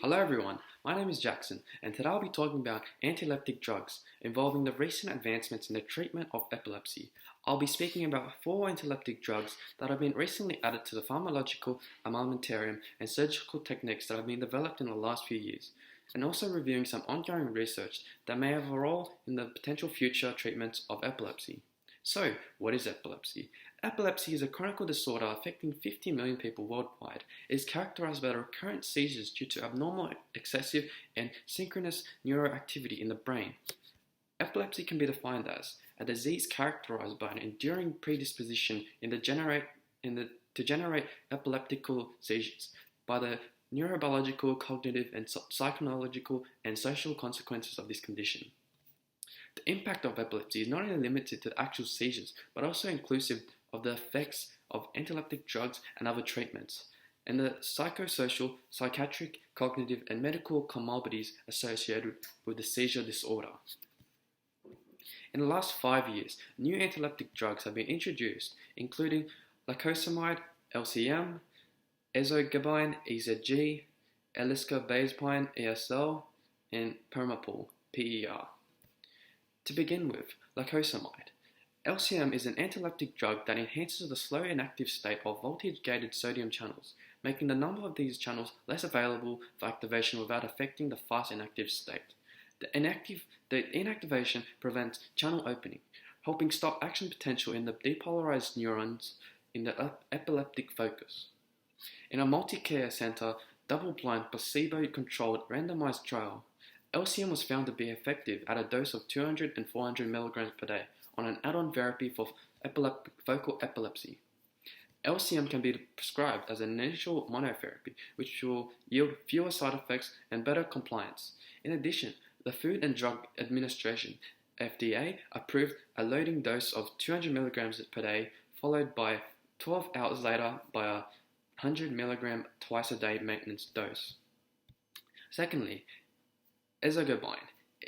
Hello everyone, my name is Jackson and today I'll be talking about anti-epileptic drugs involving the recent advancements in the treatment of epilepsy. I'll be speaking about 4 anti-epileptic drugs that have been recently added to the pharmacological armamentarium and surgical techniques that have been developed in the last few years, and also reviewing some ongoing research that may have a role in the potential future treatments of epilepsy. So, what is epilepsy? Epilepsy is a chronic disorder affecting 50 million people worldwide. It is characterized by recurrent seizures due to abnormal, excessive, and synchronous neuroactivity in the brain. Epilepsy can be defined as a disease characterized by an enduring predisposition to generate epileptical seizures, by the neurobiological, cognitive, and psychological and social consequences of this condition. The impact of epilepsy is not only limited to the actual seizures, but also inclusive of the effects of anti-epileptic drugs and other treatments, and the psychosocial, psychiatric, cognitive, and medical comorbidities associated with the seizure disorder. In the last 5 years, new anti-epileptic drugs have been introduced, including lacosamide, LCM, ezogabine, EZG, eliscobazepine, ESL, and permapul, PER. To begin with, lacosamide. LCM is an anti-epileptic drug that enhances the slow inactive state of voltage-gated sodium channels, making the number of these channels less available for activation without affecting the fast inactive state. The inactivation prevents channel opening, helping stop action potential in the depolarized neurons in the epileptic focus. In a multi-care center, double-blind, placebo-controlled randomized trial, LCM was found to be effective at a dose of 200 and 400 milligrams per day on an add-on therapy for focal epilepsy. LCM can be prescribed as an initial monotherapy, which will yield fewer side effects and better compliance. In addition, the Food and Drug Administration, FDA, approved a loading dose of 200 milligrams per day, followed by 12 hours later by a 100 milligram twice-a-day maintenance dose. Secondly, ezogabine.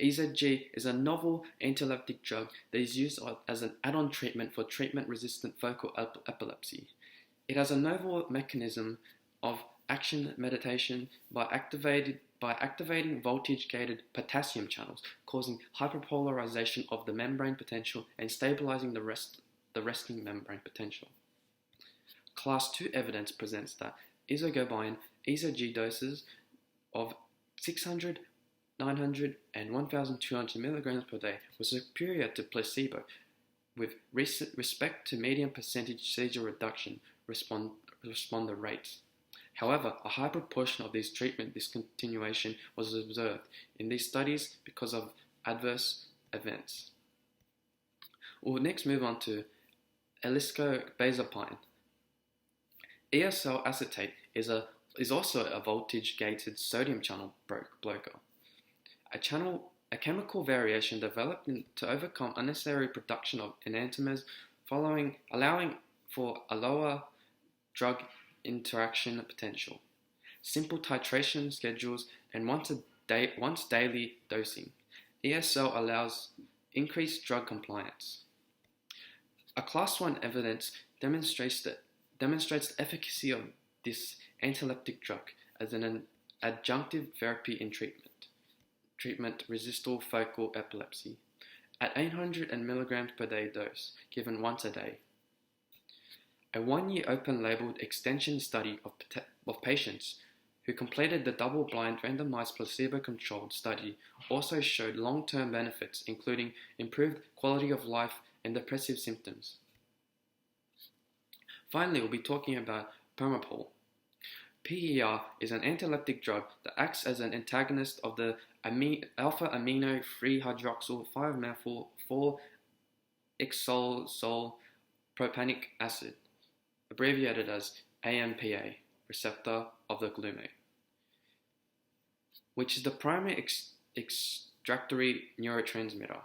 EZG is a novel anti-epileptic drug that is used as an add-on treatment for treatment-resistant focal epilepsy. It has a novel mechanism of action meditation by activating voltage-gated potassium channels, causing hyperpolarization of the membrane potential and stabilizing the resting membrane potential. Class 2 evidence presents that ezogabine EZG doses of 600, 900, and 1,200 milligrams per day was superior to placebo with respect to median percentage seizure reduction responder rates. However, a high proportion of these treatment discontinuation was observed in these studies because of adverse events. We'll next move on to eliscobazepine. ESL acetate is also a voltage-gated sodium channel blocker. A chemical variation developed to overcome unnecessary production of enantiomers, allowing for a lower drug interaction potential, simple titration schedules, and once daily dosing. ESL allows increased drug compliance. A Class 1 evidence demonstrates the efficacy of this anti-epileptic drug as an adjunctive therapy in treatment-resistant focal epilepsy at 800 milligrams per day dose, given once a day. A 1-year open-labeled extension study of patients who completed the double-blind randomized placebo-controlled study also showed long-term benefits, including improved quality of life and depressive symptoms. Finally, we'll be talking about permapul. PER is an anti-epileptic drug that acts as an antagonist of the alpha-amino 3-hydroxyl 5-methyl 4-ixolzol propanic acid, abbreviated as AMPA, receptor of the glutamate, which is the primary excitatory neurotransmitter.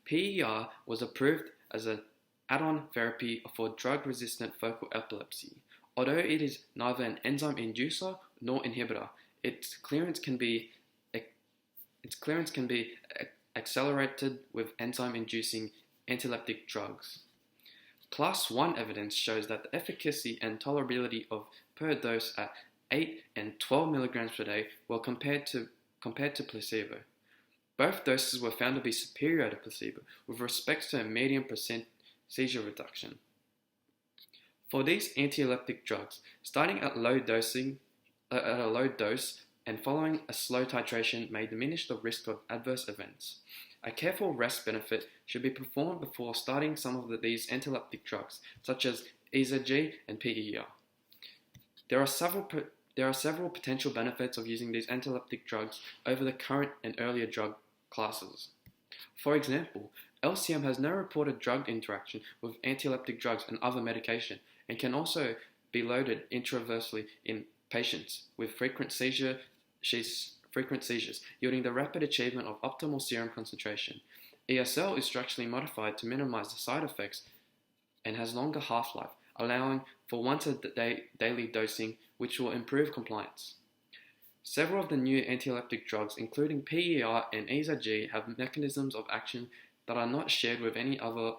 PER was approved as an add-on therapy for drug-resistant focal epilepsy. Although it is neither an enzyme inducer nor inhibitor, its clearance can be accelerated with enzyme-inducing anti-epileptic drugs. Class 1 evidence shows that the efficacy and tolerability of per dose at 8 and 12 milligrams per day were compared to placebo. Both doses were found to be superior to placebo with respect to a median percent seizure reduction. For these anti-epileptic drugs, starting at a low dose and following a slow titration may diminish the risk of adverse events. A careful rest benefit should be performed before starting some of these anti-epileptic drugs, such as EZG and PER. There are several potential benefits of using these anti-epileptic drugs over the current and earlier drug classes. For example, LCM has no reported drug interaction with anti-epileptic drugs and other medication, and can also be loaded intravenously in patients with frequent seizures, yielding the rapid achievement of optimal serum concentration. ESL is structurally modified to minimize the side effects and has longer half-life, allowing for once-a-daily dosing, which will improve compliance. Several of the new anti-epileptic drugs, including PER and EZG, have mechanisms of action that are not shared with any other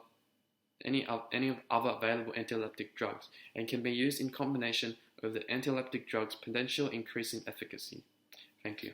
available anti-epileptic drugs, and can be used in combination with the anti-epileptic drugs, potentially increasing efficacy. Thank you.